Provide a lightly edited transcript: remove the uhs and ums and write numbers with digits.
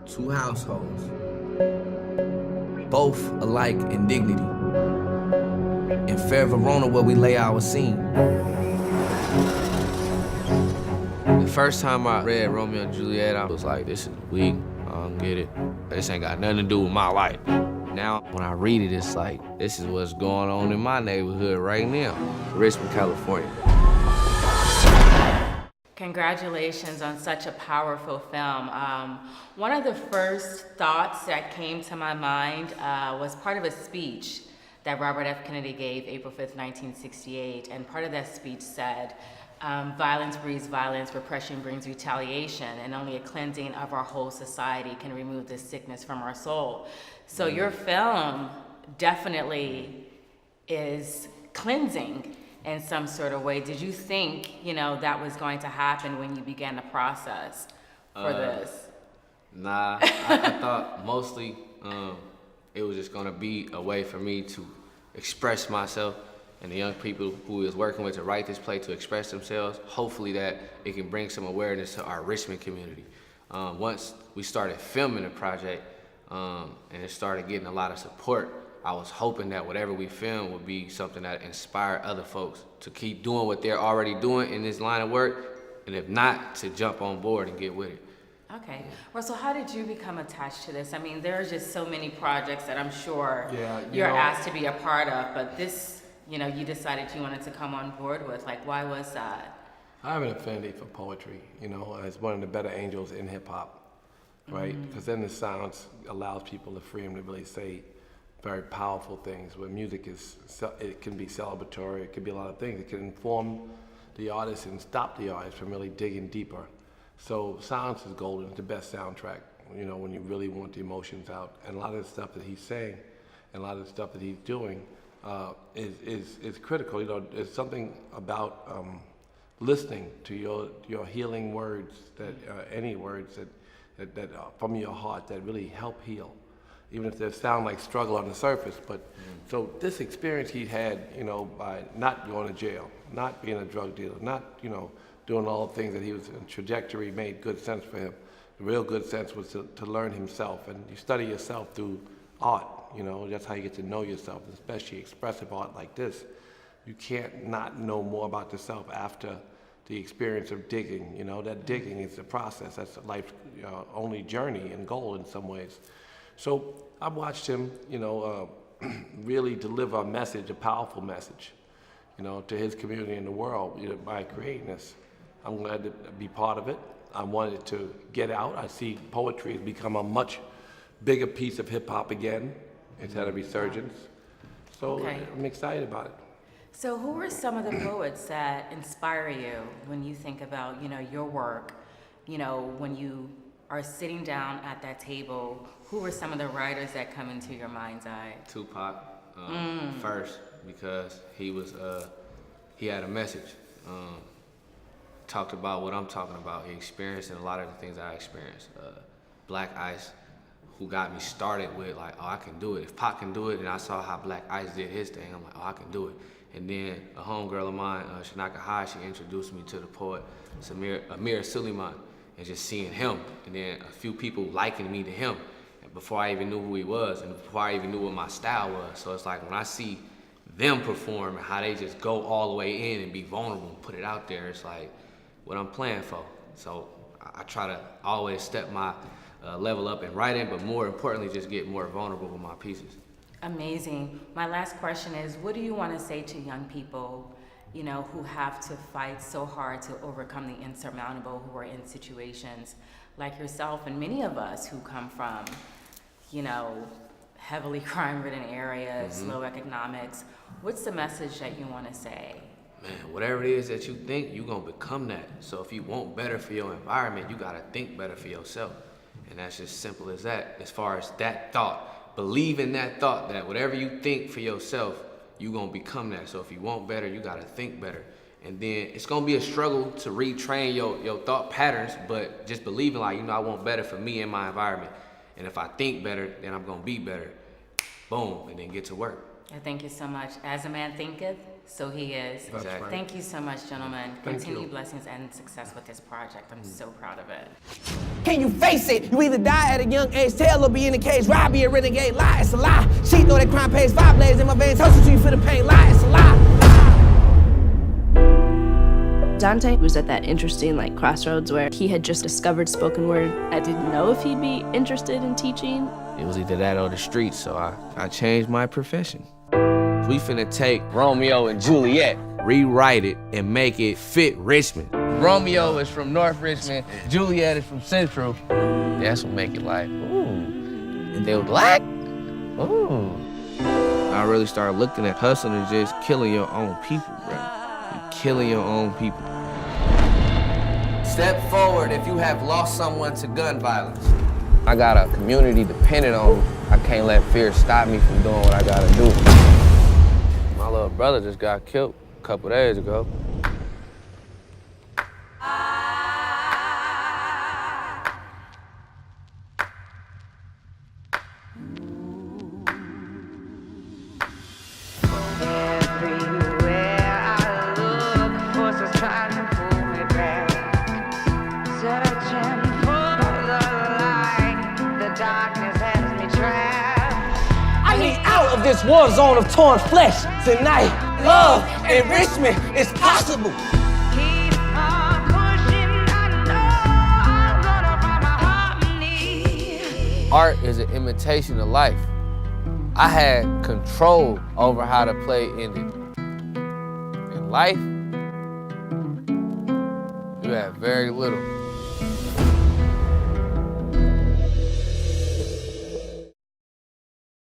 two households, both alike in dignity. In fair Verona, where we lay our scene. The first time I read Romeo and Juliet, I was like, this is weak, I don't get it. This ain't got nothing to do with my life. Now, when I read it, it's like, this is what's going on in my neighborhood right now, Richmond, California. Congratulations on such a powerful film. One of the first thoughts that came to my mind was part of a speech that Robert F. Kennedy gave April 5th, 1968. And part of that speech said, violence breeds violence, repression brings retaliation, and only a cleansing of our whole society can remove this sickness from our soul. So your film definitely is cleansing in some sort of way. Did you think, that was going to happen when you began the process for this? Nah, I thought mostly it was just gonna be a way for me to express myself and the young people who we was working with to write this play to express themselves. Hopefully that it can bring some awareness to our Richmond community. Once we started filming the project and it started getting a lot of support, I was hoping that whatever we filmed would be something that inspired other folks to keep doing what they're already doing in this line of work, and if not, to jump on board and get with it. Okay. Russell, how did you become attached to this? I mean, there are just so many projects that I'm sure you're asked to be a part of, but this, you decided you wanted to come on board with. Like, why was that? I have an affinity for poetry, as one of the better angels in hip hop, right? Because then the silence allows people the freedom to really say very powerful things. Where music it can be celebratory, it can be a lot of things. It can inform the artist and stop the artist from really digging deeper. So silence is golden. It's the best soundtrack, when you really want the emotions out. And a lot of the stuff that he's saying and a lot of the stuff that he's doing is critical. There's something about listening to your healing words, that any words that from your heart that really help heal, even if they sound like struggle on the surface. But so this experience he had, by not going to jail, not being a drug dealer, not doing all the things that he was in trajectory made good sense for him. The real good sense was to learn himself, and you study yourself through art. That's how you get to know yourself, especially expressive art like this. You can't not know more about yourself after the experience of digging. That digging is the process. That's life's only journey and goal in some ways. So I watched him, really deliver a message, a powerful message, to his community and the world, by creating this. I'm glad to be part of it. I wanted to get out. I see poetry has become a much bigger piece of hip hop again. It's had a resurgence. So I'm excited about it. So who are some of the poets that inspire you when you think about, your work? When you are sitting down at that table, who are some of the writers that come into your mind's eye? Tupac, first, because he had a message. Talked about what I'm talking about. He experienced and a lot of the things I experienced. Black Ice, who got me started with like, oh, I can do it. If Pac can do it, and I saw how Black Ice did his thing, I'm like, oh, I can do it. And then a homegirl of mine, Shanaka High, she introduced me to the poet Amir Suleiman, and just seeing him, and then a few people liking me to him, and before I even knew who he was, and before I even knew what my style was. So it's like when I see them perform and how they just go all the way in and be vulnerable and put it out there, it's like what I'm playing for. So I try to always step my level up in writing, but more importantly, just get more vulnerable with my pieces. Amazing. My last question is, what do you want to say to young people, who have to fight so hard to overcome the insurmountable, who are in situations like yourself and many of us who come from, heavily crime-ridden areas, low economics? What's the message that you want to say? Man, whatever it is that you think, you're going to become that. So if you want better for your environment, you got to think better for yourself. And that's just simple as that. As far as that thought, believe in that thought, that whatever you think for yourself, you're going to become that. So if you want better, you got to think better. And then it's going to be a struggle to retrain your thought patterns, but just believing like, I want better for me and my environment. And if I think better, then I'm going to be better. Boom, and then get to work. Thank you so much. As a man thinketh, So he is. That's Exactly. right. Thank you so much, gentlemen. Thank Continue you. blessings and success with this project. I'm so proud of it. Can you face it? You either die at a young age, tell or be in the cage. Ride, be a renegade, lie, it's a lie. Cheat, know that crime pays, 5 blades in my veins, hustle till you feel the pain, lie, it's a lie. Donte was at that interesting crossroads where he had just discovered spoken word. I didn't know if he'd be interested in teaching. It was either that or the streets, so I changed my profession. We finna take Romeo and Juliet, rewrite it, and make it fit Richmond. Romeo is from North Richmond, Juliet is from Central. That's what make it like, ooh. And they were black? Ooh. I really started looking at hustling as just killing your own people, bro. You're killing your own people. Step forward if you have lost someone to gun violence. I got a community dependent on me. I can't let fear stop me from doing what I gotta do. My little brother just got killed a couple days ago. This war zone of torn flesh tonight. Love, enrichment is possible. Keep on pushing, I know I'm gonna find my harmony. Art is an imitation of life. I had control over how the play ended. In life, you have very little.